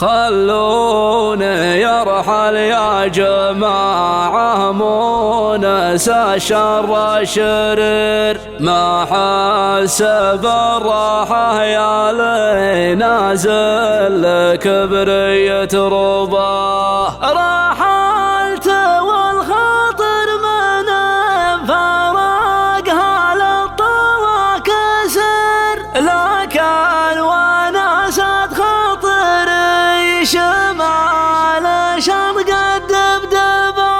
خلوني يرحل يا جماعة مو نسى شر شرير، ما حسب الراحة يا لي نازل كبرية رضاه. رحلت والخاطر من فرقها للطوى كسر، لكن ونست خاطري شمال شرق الدبدبة.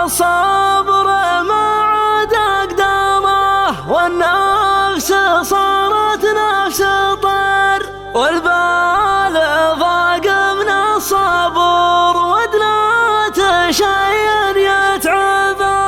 الصبر ما عاد أقدره والنفس صارت نفس طير، والبال ضاق من الصبر ودنات شيء يتعبه.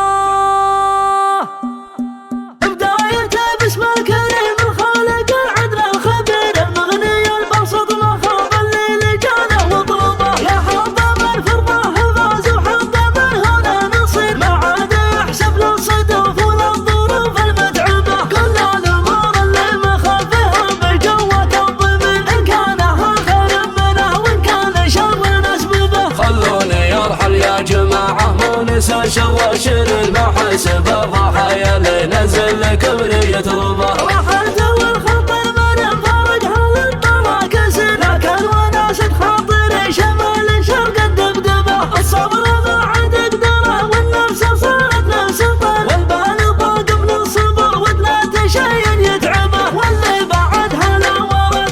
بدايته باسم الكريم الخالق العدل الخبير المغني البسط ما خاب الليل جاله وطلبه. يا حبب الفرضة فاز وحبب الهنا نصير، ما عاد يحسب للصدف وللظروف المتعبة. كل الامور اللي مخافها بجوة الضمير، ان كان خير منه وان كان شر نسببه. خلوني يرحل يا جماعة مو نسى شر شرير، ما حسب الضحايا اللي نزل كبرية رضاه. رحلت والخطر من فرقها للطوى كسر، لكن ونست خاطري شمال شرق الدبدبة. الصبر ما عاد اقدره والنفس صارت نفس طير، والبال ضاق من الصبر ودنات شيء يتعبه. واللي بعد هلا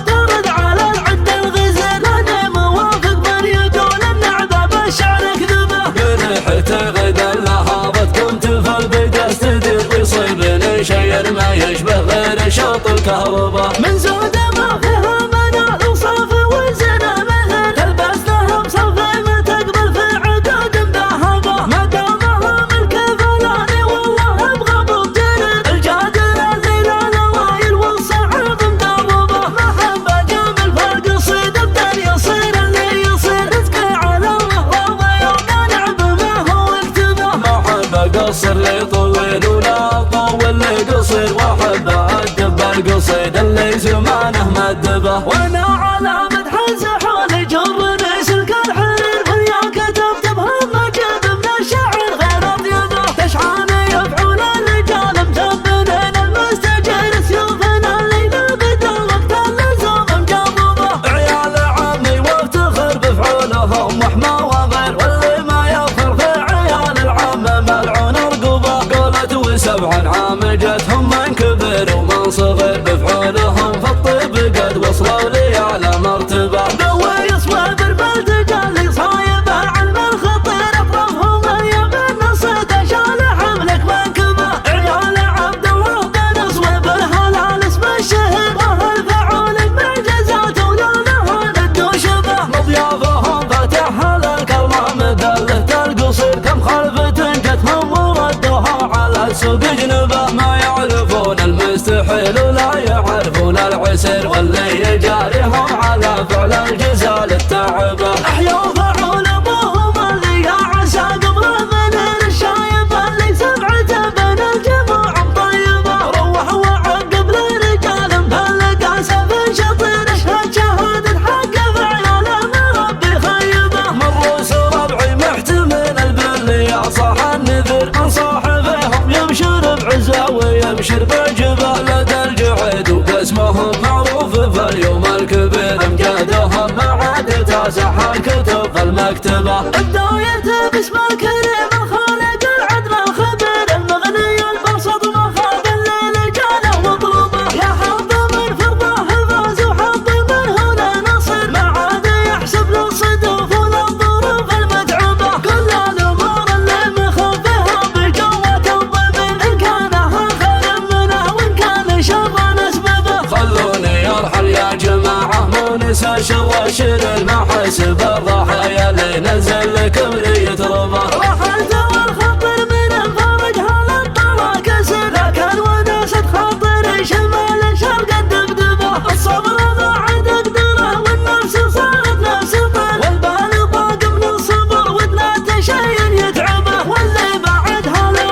ترد على العد الغزل، لاني موافق من يقول النعبة بالشعر كذبه. بريحته غدا لهابت كنت في البداية تدير، ويصيبني شيء ما يشبه غير شوط الكهرباء. من زود ما فيها منال وصف وزنا مثل، تلبس لها بصفي ما تقبل في عدود مذهبه. ما دامها ملك فلاني والله ابغى بجرد، الجادر ذيل الوايل والصعب مدربه. محبة جمل فرق الصيد بدل يصير اللي يصير، رزقي على الله راضي يوم نعب ما هو اكتبه. محبة قصر لي طويل ولا طول لي قصير، واحب أدب القصيد اللي زمانه مدبه. وانا على مدح الزحول جرني سلك الحرير، ويا كتبت بهم جيب من الشعر غير اطيبه. تشعاني يفعول الرجال مثبنين المستجير، سيوفنا اللي بالبدا وقت اللزوم مجربه. عيال عمي وافتخر بفعولهم وحما وغير، واللي ما يفخر في عيال العم ملعون رقبه. قولت و7 عام جتهم من كبر ومن صغير، بفعولهم في الطيب قد وصلوا لي على مرتبه. قوي صوابر بالتجلي صايب العلم الخطير، اطرافهم اليمين نصيد شال حملك منكبه. عيال عبد الله بن صويب الهلال اسم الشهير، وهالفعول بمعجزات ولونه ندو شبه. مضيافهم فتح الكرمة مدلة القصير، كم خلفة جتهم وردوها على السوق جنبه. ما يعرفون المستحيل ولا يعرفون العسير، واللي يجاريهم على فعل الجزال التعبه. احيوا فعول ابوهم اللي يا عسى قبره من الشايب، اللي سمعته بين الجموع مطيبه. روح وعقب لرجال مبلغ اسف شطير، اشهد شهاده حق في عياله من ربي خيبه. من روس ربعي محتمل البل يا صاح النذر، عن صاحبهم يمشر بعزه ويمشر بجبه. لدى الجعيد وقسمهم معروف في اليوم الكبير، امجادهم ما عاد تاسح الكتب في المكتبه. بدايته باسم الكريم الخالق العدل الخبير، المغني البسط ما خاب الليل جاله وطلبه. يا حظ من فرضه فاز وحظ من هنا نصير، ما عاد يحسب للصدف وللظروف المتعبه. كل الامور اللي مخافها بجوة الضمير، ان كان خير منه وان كان شر نسببه. خلوني يرحل يا جماعة مو نسى شر شرير، ما حسب الضحايا اللي نزل كبرية رضاه. رحلت والخطر من فرقها للطوى كسر، لكن ونست خاطري شمال شرق الدبدبة. الصبر ما عاد اقدره والنفس صارت نفس طير، والبال ضاق من الصبر ودنات شيء يتعبه. واللي بعد هلا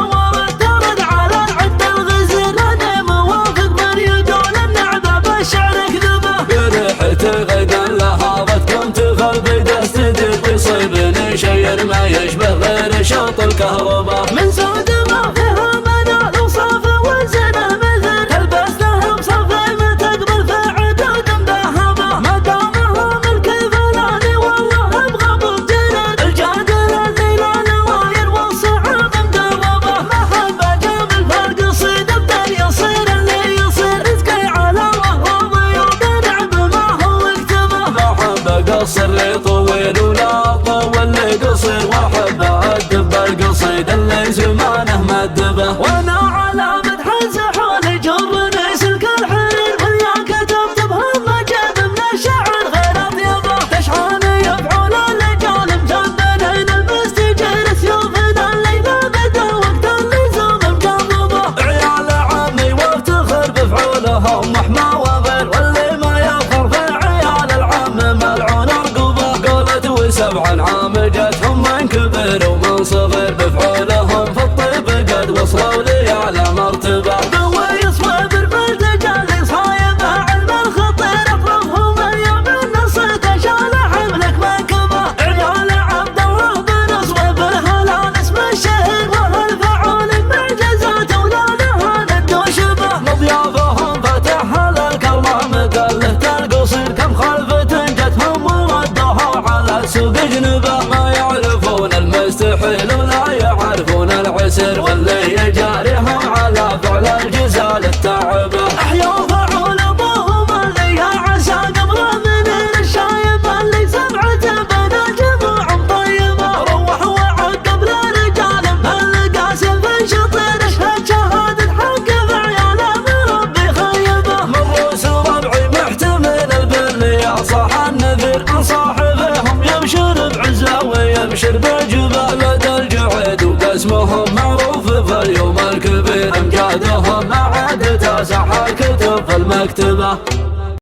ترد على العد الغزل، لاني موافق من يقول النعبة بالشعر كذبه. بريحته غدا لهابت كنت في السر طويل ولا طول لي قصير، واحب الدب القصيد اللي زمانه مدبه. وانا على مدح الزحول جرني سلك الحرير، ويا كتبت بهم جاب من الشعر غير اطيبه. تشحن يفعل الرجال مجبنين المستجير، سيوفنا اللي بدا وقت اللزوم مجربه. عيال عمي وافتخر بفعولهم محمى وغير، واللي ما يفخر في عيال العم ملعون رقبه. قولت وسبع عام جتهم من كبير ومن صغير، بفعولهم في الطيب قد وصلوا لي على مرتبه. قوي صوابر بالرجال صايبه علم الخطير، اطرفهم اليوم النصيد شال حملك منكبه. عيال عبد الله بن صويب الهلال اسم الشهير، وهالفعول معجزات اولادها ند وشبه. مضيافهم فتح الكرمه مقلة القصير، كم خلفة جتهم وردوها على سوق جنبه. ما يعرفون المستحيل ولا يعرفون العسر، واللي يجاريهم على فعل الجزال التعبه. احيوا فعول ابوهم اللي عسى قبله من الشايب، اللي سمعته بين الجموع طيبه. روح وعقب لرجال القاسم في شطير، اشهد شهاده حق في عياله من ربي خيبه. من رؤوس ربعي محتمل البر يا صاح النذير، ان صاحبهم يبشر بعزه ويبشر بجبه. لدى الجعيد وقسمهم معروف في اليوم الكبير، امجادهم ما عاد تسح الكتب في المكتبه.